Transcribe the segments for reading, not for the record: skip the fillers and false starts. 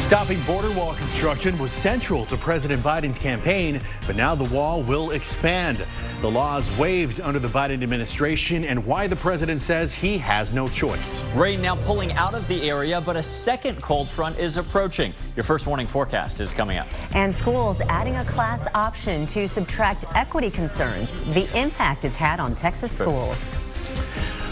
Stopping border wall construction was central to President Biden's campaign, but now the wall will expand. The laws waived under the Biden administration and why the president says he has no choice. Rain now pulling out of the area, but a second cold front is approaching. Your first warning forecast is coming up. And schools adding a class option to subtract equity concerns. The impact it's had on Texas schools.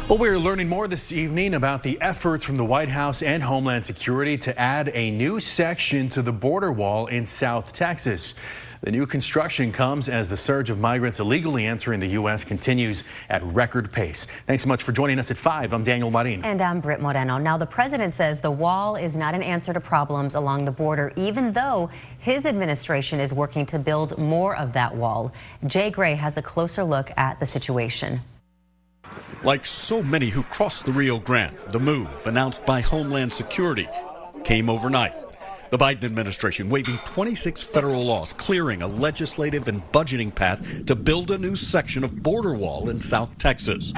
Well, we're learning more this evening about the efforts from the White House and Homeland Security to add a new section to the border wall in South Texas. The new construction comes as the surge of migrants illegally entering the U.S. continues at record pace. Thanks so much for joining us at 5. I'm Daniel Marin. And I'm Britt Moreno. Now, the president says the wall is not an answer to problems along the border, even though his administration is working to build more of that wall. Jay Gray has a closer look at the situation. Like so many who crossed the Rio Grande, the move, announced by Homeland Security, came overnight. The Biden administration waiving 26 federal laws, clearing a legislative and budgeting path to build a new section of border wall in South Texas.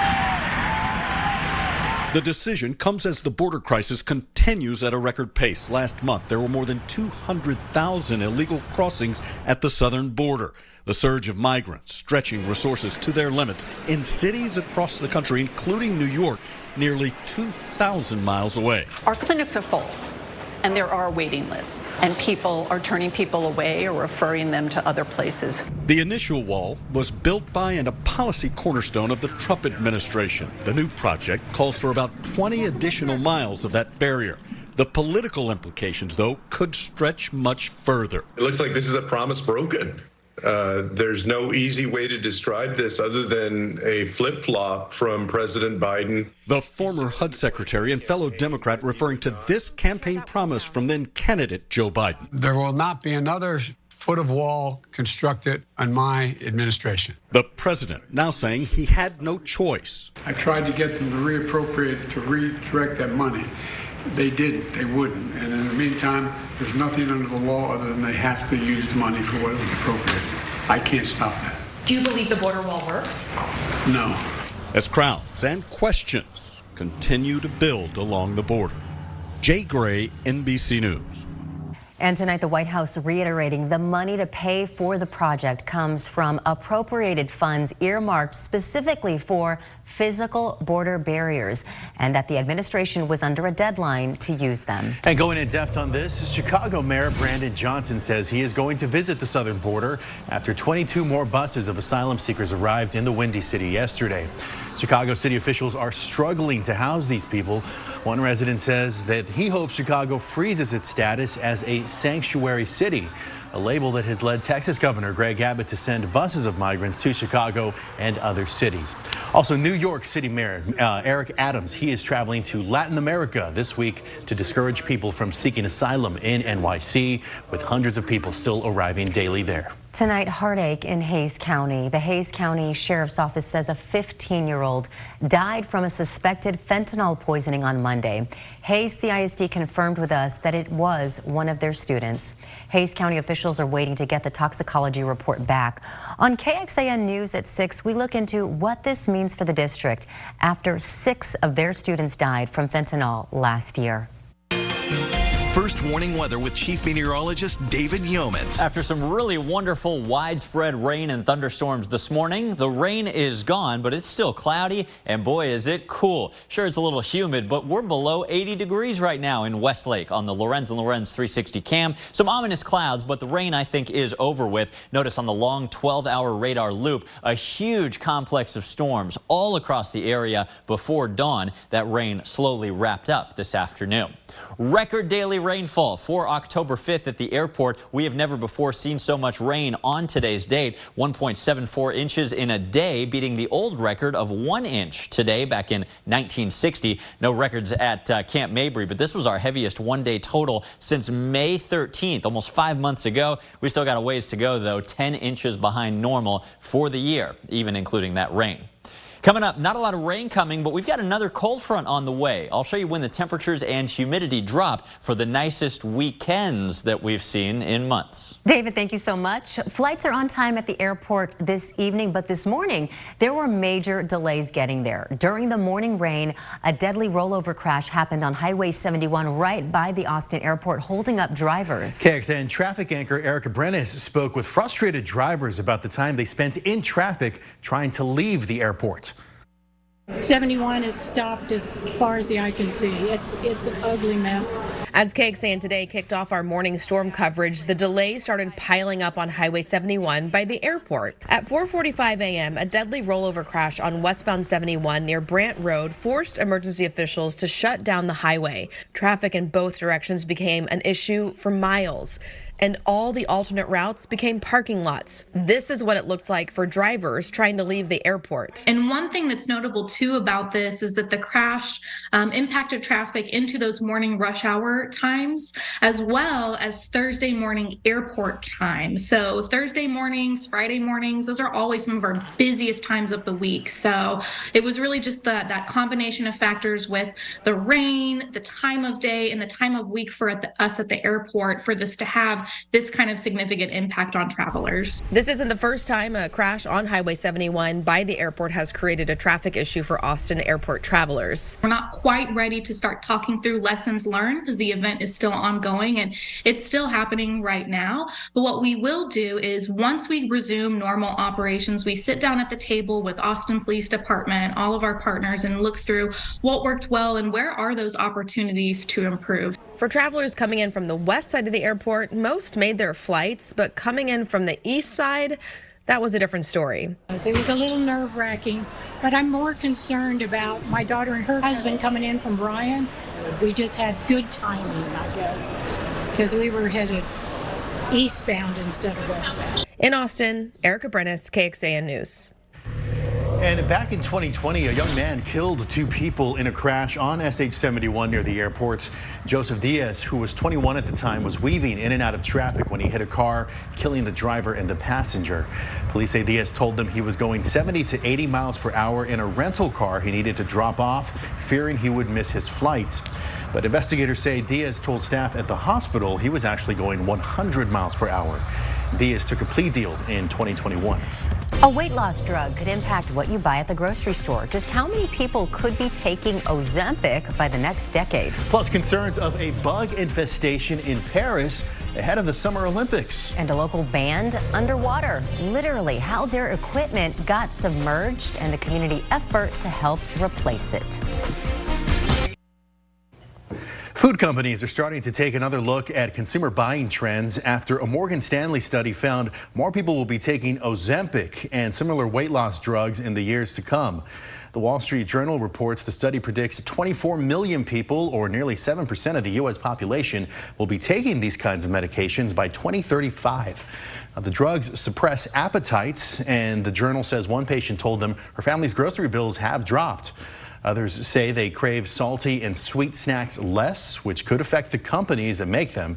The decision comes as the border crisis continues at a record pace. Last month, there were more than 200,000 illegal crossings at the southern border. The surge of migrants stretching resources to their limits in cities across the country, including New York, nearly 2,000 miles away. Our clinics are full, and there are waiting lists, and people are turning people away or referring them to other places. The initial wall was built by and a policy cornerstone of the Trump administration. The new project calls for about 20 additional miles of that barrier. The political implications, though, could stretch much further. It looks like this is a promise broken. There's no easy way to describe this other than a flip-flop from President Biden. The former HUD secretary and fellow Democrat referring to this campaign promise from then candidate Joe Biden. There will not be another foot of wall constructed on my administration. The president now saying he had no choice. I tried to get them to reappropriate, to redirect that money. They didn't, they wouldn't. And in the meantime, there's nothing under the law other than they have to use the money for what was appropriate. I can't stop that. Do you believe the border wall works? No. As crowds and questions continue to build along the border. Jay Gray, NBC News. And tonight, the White House reiterating the money to pay for the project comes from appropriated funds earmarked specifically for physical border barriers, and that the administration was under a deadline to use them. And going in depth on this, Chicago Mayor Brandon Johnson says he is going to visit the southern border after 22 more buses of asylum seekers arrived in the Windy City yesterday. Chicago city officials are struggling to house these people. One resident says that he hopes Chicago freezes its status as a sanctuary city, a label that has led Texas Governor Greg Abbott to send buses of migrants to Chicago and other cities. Also, New York City Mayor Eric Adams, he is traveling to Latin America this week to discourage people from seeking asylum in NYC, with hundreds of people still arriving daily there. Tonight, heartache in Hays County. The Hays County Sheriff's Office says a 15-year-old died from a suspected fentanyl poisoning on Monday. Hays CISD confirmed with us that it was one of their students. Hays County officials are waiting to get the toxicology report back. On KXAN News at 6, we look into what this means for the district after 6 of their students died from fentanyl last year. First warning weather with Chief Meteorologist David Yeomans. After some really wonderful widespread rain and thunderstorms this morning, the rain is gone, but it's still cloudy, and boy, is it cool. Sure, it's a little humid, but we're below 80 degrees right now in Westlake on the Lorenz and Lorenz 360 cam. Some ominous clouds, but the rain, I think, is over with. Notice on the long 12-hour radar loop, a huge complex of storms all across the area before dawn. That rain slowly wrapped up this afternoon. Record daily rainfall for October 5th at the airport. We have never before seen so much rain on today's date. 1.74 inches in a day, beating the old record of 1 inch today back in 1960. No records at Camp Mabry, but this was our heaviest one-day total since May 13th, almost 5 months ago. We still got a ways to go, though. 10 inches behind normal for the year, even including that rain. Coming up, not a lot of rain coming, but we've got another cold front on the way. I'll show you when the temperatures and humidity drop for the nicest weekends that we've seen in months. David, thank you so much. Flights are on time at the airport this evening, but this morning there were major delays getting there. During the morning rain, a deadly rollover crash happened on Highway 71 right by the Austin airport, holding up drivers. KXAN traffic anchor Erica Brennis spoke with frustrated drivers about the time they spent in traffic trying to leave the airport. 71 is stopped as far as the eye can see. It's an ugly mess. As KXAN Today kicked off our morning storm coverage, the delays started piling up on Highway 71 by the airport. At 4:45 a.m., a deadly rollover crash on westbound 71 near Brant Road forced emergency officials to shut down the highway. Traffic in both directions became an issue for miles, and all the alternate routes became parking lots. This is what it looked like for drivers trying to leave the airport. And one thing that's notable too about this is that the crash impacted traffic into those morning rush hour times, as well as Thursday morning airport time. So Thursday mornings, Friday mornings, those are always some of our busiest times of the week. So it was really just that combination of factors with the rain, the time of day, and the time of week for us at the airport for this to have this kind of significant impact on travelers. This isn't the first time a crash on Highway 71 by the airport has created a traffic issue for Austin airport travelers. We're not quite ready to start talking through lessons learned because the event is still ongoing and it's still happening right now. But what we will do is once we resume normal operations, we sit down at the table with Austin Police Department, all of our partners, and look through what worked well and where are those opportunities to improve. For travelers coming in from the west side of the airport, most made their flights, but coming in from the east side, that was a different story. It was a little nerve-wracking, but I'm more concerned about my daughter and her husband coming in from Bryan. We just had good timing, I guess, because we were headed eastbound instead of westbound. In Austin, Erica Brennis, KXAN News. And back in 2020, a young man killed two people in a crash on SH-71 near the airport. Joseph Diaz, who was 21 at the time, was weaving in and out of traffic when he hit a car, killing the driver and the passenger. Police say Diaz told them he was going 70 to 80 miles per hour in a rental car he needed to drop off, fearing he would miss his flight. But investigators say Diaz told staff at the hospital he was actually going 100 miles per hour. Diaz took a plea deal in 2021. A weight loss drug could impact what you buy at the grocery store. Just how many people could be taking Ozempic by the next decade? Plus concerns of a bug infestation in Paris ahead of the Summer Olympics. And a local band underwater, literally how their equipment got submerged and a community effort to help replace it. Food companies are starting to take another look at consumer buying trends after a Morgan Stanley study found more people will be taking Ozempic and similar weight loss drugs in the years to come. The Wall Street Journal reports the study predicts 24 million people, or nearly 7% of the U.S. population, will be taking these kinds of medications by 2035. The drugs suppress appetites, and the Journal says one patient told them her family's grocery bills have dropped. Others say they crave salty and sweet snacks less, which could affect the companies that make them.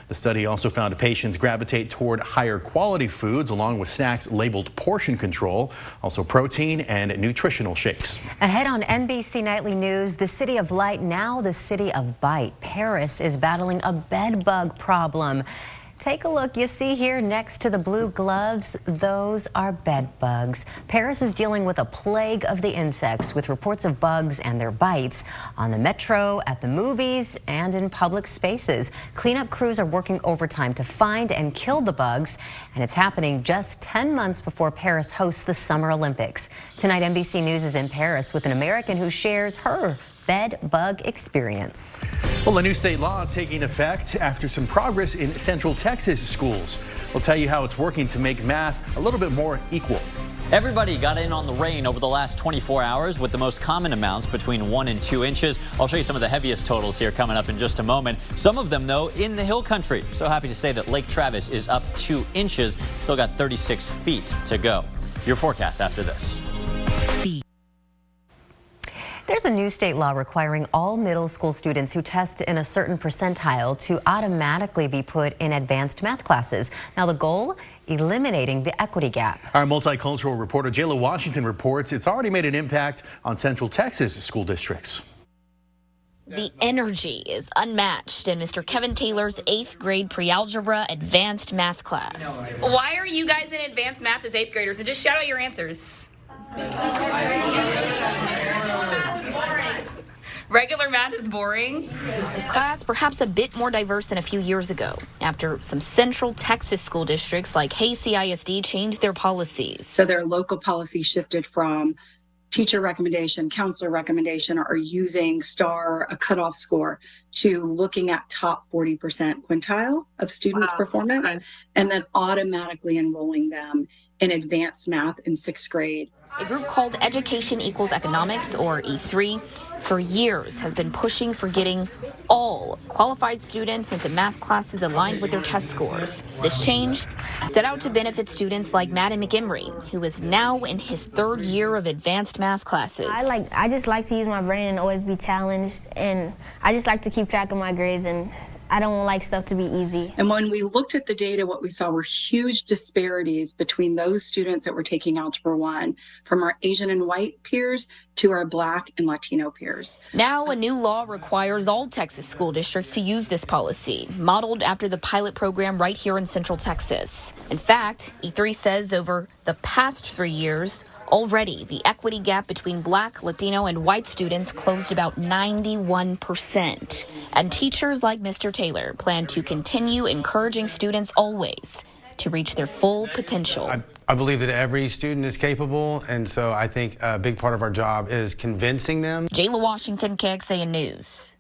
The study also found patients gravitate toward higher quality foods along with snacks labeled portion control, also protein and nutritional shakes. Ahead on NBC Nightly News, the city of light, now the city of bite. Paris is battling a bed bug problem. Take a look. You see here next to the blue gloves, those are bed bugs. Paris is dealing with a plague of the insects with reports of bugs and their bites on the metro, at the movies, and in public spaces. Cleanup crews are working overtime to find and kill the bugs, and it's happening just 10 months before Paris hosts the Summer Olympics. Tonight, NBC News is in Paris with an American who shares her bed bug experience. Well, a new state law taking effect after some progress in Central Texas schools. We'll tell you how it's working to make math a little bit more equal. Everybody got in on the rain over the last 24 hours with the most common amounts between 1 and 2 inches. I'll show you some of the heaviest totals here coming up in just a moment. Some of them, though, in the hill country. So happy to say that Lake Travis is up 2 inches. Still got 36 feet to go. Your forecast after this. There's a new state law requiring all middle school students who test in a certain percentile to automatically be put in advanced math classes. Now, the goal eliminating the equity gap. Our multicultural reporter Jayla Washington reports it's already made an impact on Central Texas school districts. The energy is unmatched in Mr. Kevin Taylor's 8th grade pre-algebra advanced math class. Why are you guys in advanced math as 8th graders? And just shout out your answers. Regular math is boring. This class perhaps a bit more diverse than a few years ago, after some Central Texas school districts like Hays CISD changed their policies. So their local policy shifted from teacher recommendation, counselor recommendation, or using a cutoff score, to looking at top 40% quintile of students' performance, and then automatically enrolling them in advanced math in 6th grade. A group called Education Equals Economics, or E3, for years has been pushing for getting all qualified students into math classes aligned with their test scores. This change set out to benefit students like Madden McEmery, who is now in his 3rd year of advanced math classes. I just like to use my brain and always be challenged, and I just like to keep track of my grades, and I don't like stuff to be easy. And when we looked at the data, what we saw were huge disparities between those students that were taking Algebra 1, from our Asian and white peers to our Black and Latino peers. Now, a new law requires all Texas school districts to use this policy, modeled after the pilot program right here in Central Texas. In fact, E3 says over the past 3 years, already, the equity gap between Black, Latino, and white students closed about 91%. And teachers like Mr. Taylor plan to continue encouraging students always to reach their full potential. I believe that every student is capable, and so I think a big part of our job is convincing them. Jayla Washington, KXAN News.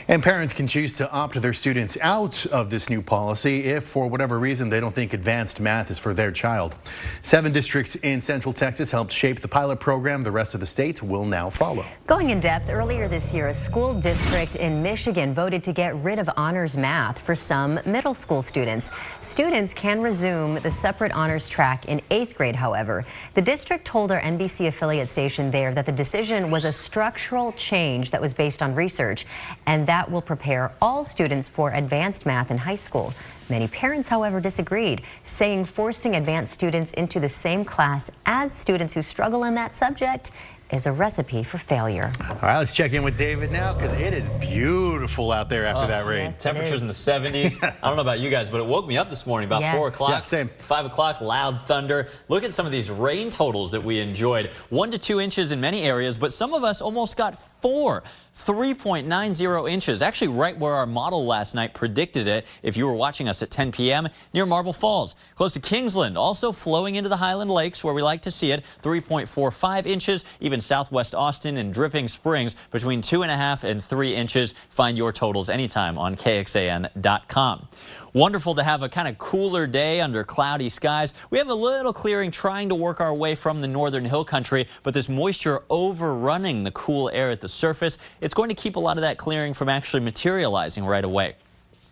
And parents can choose to opt their students out of this new policy if, for whatever reason, they don't think advanced math is for their child. 7 districts in Central Texas helped shape the pilot program. The rest of the state will now follow. Going in depth, earlier this year, a school district in Michigan voted to get rid of honors math for some middle school students. Students can resume the separate honors track in 8th grade, however. The district told our NBC affiliate station there that the decision was a structural change that was based on research, and that will prepare all students for advanced math in high school. Many parents, however, disagreed, saying forcing advanced students into the same class as students who struggle in that subject is a recipe for failure. All right, let's check in with David now, because it is beautiful out there after that rain. Yes, temperatures in the 70s. I don't know about you guys, but it woke me up this morning about 4 o'clock. Yeah, same. 5 o'clock, loud thunder. Look at some of these rain totals that we enjoyed. 1 to 2 inches in many areas, but some of us almost got 4. 3.90 inches, actually right where our model last night predicted it if you were watching us at 10 p.m. near Marble Falls. Close to Kingsland, also flowing into the Highland Lakes where we like to see it, 3.45 inches. Even southwest Austin and Dripping Springs between 2.5 and 3 inches. Find your totals anytime on KXAN.com. Wonderful to have a kind of cooler day under cloudy skies. We have a little clearing trying to work our way from the northern hill country, but this moisture overrunning the cool air at the surface, it's going to keep a lot of that clearing from actually materializing right away.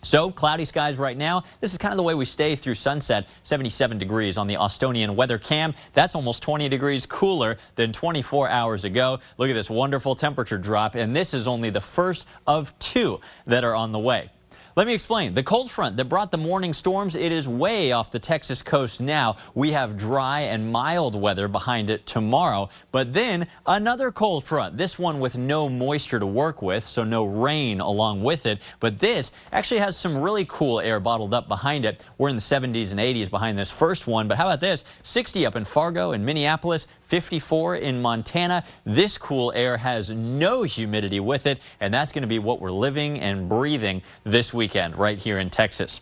So, cloudy skies right now. This is kind of the way we stay through sunset. 77 degrees on the Austonian weather cam. That's almost 20 degrees cooler than 24 hours ago. Look at this wonderful temperature drop, and this is only the first of 2 that are on the way. Let me explain. The cold front that brought the morning storms, it is way off the Texas coast now. We have dry and mild weather behind it tomorrow, but then another cold front, this one with no moisture to work with, so no rain along with it. But this actually has some really cool air bottled up behind it. We're in the 70s and 80s behind this first one, but how about this? 60 up in Fargo and Minneapolis, 54 in Montana. This cool air has no humidity with it, and that's going to be what we're living and breathing this weekend right here in Texas.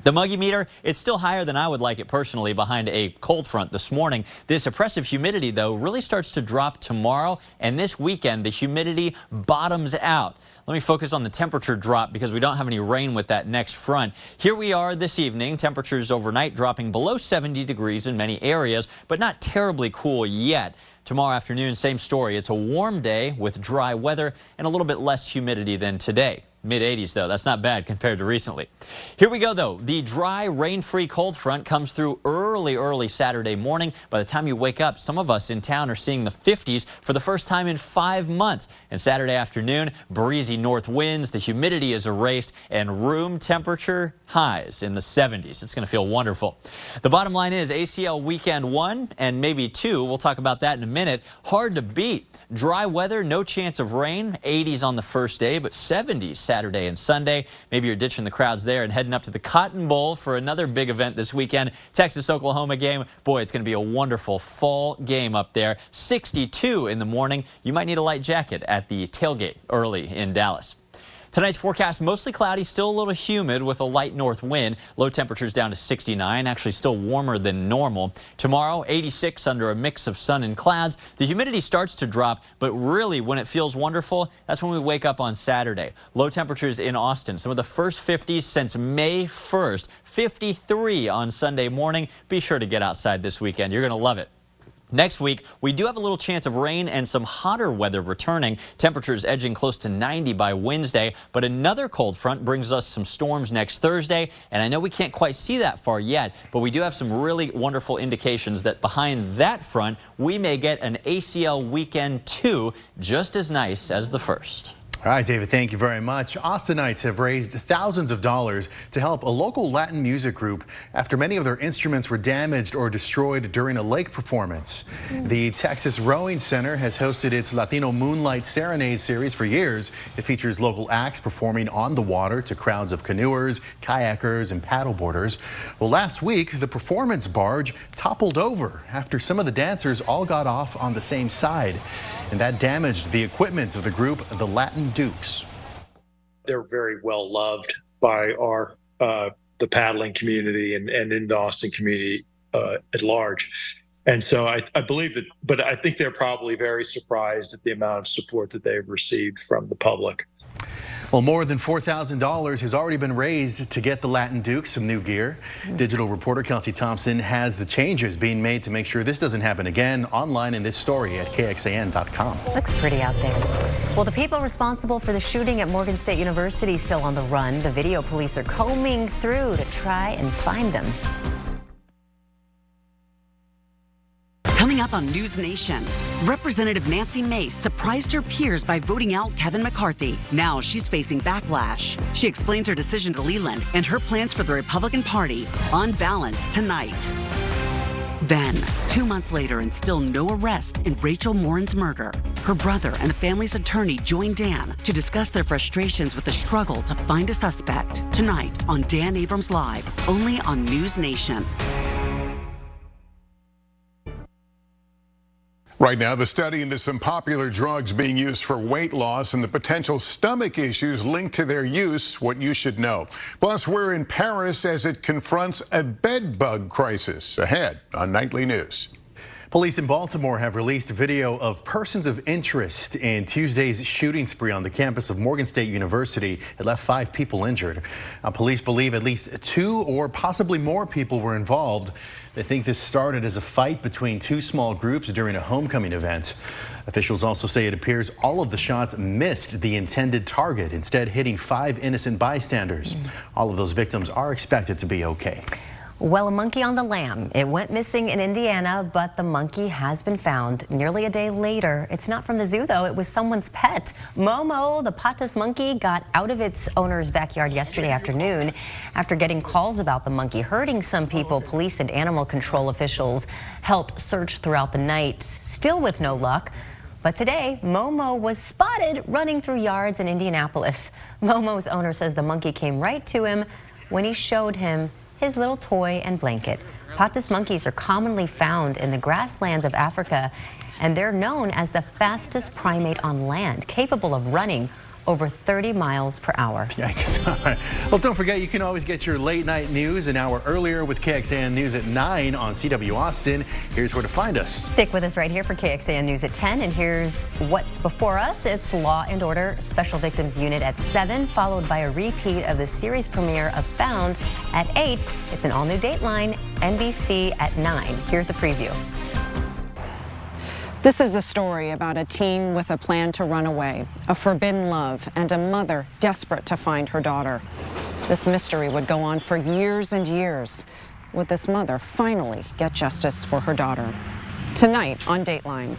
The muggy meter, it's still higher than I would like it personally behind a cold front this morning. This oppressive humidity, though, really starts to drop tomorrow, and this weekend the humidity bottoms out. Let me focus on the temperature drop because we don't have any rain with that next front. Here we are this evening. Temperatures overnight dropping below 70 degrees in many areas, but not terribly cool yet. Tomorrow afternoon, same story. It's a warm day with dry weather and a little bit less humidity than today. Mid-80s, though. That's not bad compared to recently. Here we go, though. The dry, rain-free cold front comes through early Saturday morning. By the time you wake up, some of us in town are seeing the 50s for the first time in 5 months. And Saturday afternoon, breezy north winds, the humidity is erased, and room temperature highs in the 70s. It's going to feel wonderful. The bottom line is ACL weekend 1 and maybe 2. We'll talk about that in a minute. Hard to beat. Dry weather, no chance of rain. 80s on the first day, but 70s Saturday and Sunday. Maybe you're ditching the crowds there and heading up to the Cotton Bowl for another big event this weekend. Texas-Oklahoma game. Boy, it's going to be a wonderful fall game up there. 62 in the morning. You might need a light jacket at the tailgate early in Dallas. Tonight's forecast, mostly cloudy, still a little humid with a light north wind. Low temperatures down to 69, actually still warmer than normal. Tomorrow, 86 under a mix of sun and clouds. The humidity starts to drop, but really when it feels wonderful, that's when we wake up on Saturday. Low temperatures in Austin, some of the first 50s since May 1st. 53 on Sunday morning. Be sure to get outside this weekend. You're going to love it. Next week, we do have a little chance of rain and some hotter weather returning. Temperatures edging close to 90 by Wednesday, but another cold front brings us some storms next Thursday. And I know we can't quite see that far yet, but we do have some really wonderful indications that behind that front, we may get an ACL weekend 2, just as nice as the first. All right, David, thank you very much. Austinites have raised thousands of dollars to help a local Latin music group after many of their instruments were damaged or destroyed during a lake performance. The Texas Rowing Center has hosted its Latino Moonlight Serenade series for years. It features local acts performing on the water to crowds of canoers, kayakers, and paddleboarders. Well, last week, the performance barge toppled over after some of the dancers all got off on the same side. And that damaged the equipment of the group, the Latin Dukes. They're very well loved by our the paddling community and in the Austin community at large. And so I believe that, but I think they're probably very surprised at the amount of support that they've received from the public. Well, more than $4,000 has already been raised to get the Latin Dukes some new gear. Digital reporter Kelsey Thompson has the changes being made to make sure this doesn't happen again. Online in this story at KXAN.com. Looks pretty out there. Well, the people responsible for the shooting at Morgan State University still on the run. The video police are combing through to try and find them. Coming up on News Nation, Representative Nancy Mace surprised her peers by voting out Kevin McCarthy. Now she's facing backlash. She explains her decision to Leland and her plans for the Republican Party on Balance tonight. Then, 2 months later and still no arrest in Rachel Morin's murder, her brother and the family's attorney joined Dan to discuss their frustrations with the struggle to find a suspect. Tonight on Dan Abrams Live, only on News Nation. Right now, the study into some popular drugs being used for weight loss and the potential stomach issues linked to their use, what you should know. Plus, we're in Paris as it confronts a bed bug crisis. Ahead on Nightly News. Police in Baltimore have released video of persons of interest in Tuesday's shooting spree on the campus of Morgan State University. It left 5 people injured. Police believe at least 2 or possibly more people were involved. They think this started as a fight between 2 small groups during a homecoming event. Officials also say it appears all of the shots missed the intended target, instead hitting 5 innocent bystanders. All of those victims are expected to be okay. Well, a monkey on the lam. It went missing in Indiana, but the monkey has been found nearly a day later. It's not from the zoo, though. It was someone's pet. Momo, the Patas monkey, got out of its owner's backyard yesterday afternoon after getting calls about the monkey hurting some people. Police and animal control officials helped search throughout the night, still with no luck. But today, Momo was spotted running through yards in Indianapolis. Momo's owner says the monkey came right to him when he showed him his little toy and blanket. Patas monkeys are commonly found in the grasslands of Africa, and they're known as the fastest primate on land, capable of running over 30 miles per hour. Yikes. Well, don't forget, you can always get your late night news an hour earlier with KXAN News at 9 on CW Austin. Here's where to find us. Stick with us right here for KXAN News at 10, and here's what's before us. It's Law and Order Special Victims Unit at 7, followed by a repeat of the series premiere of Found at 8. It's an all-new Dateline, NBC at 9. Here's a preview. This is a story about a teen with a plan to run away, a forbidden love, and a mother desperate to find her daughter. This mystery would go on for years and years. Would this mother finally get justice for her daughter? Tonight on Dateline.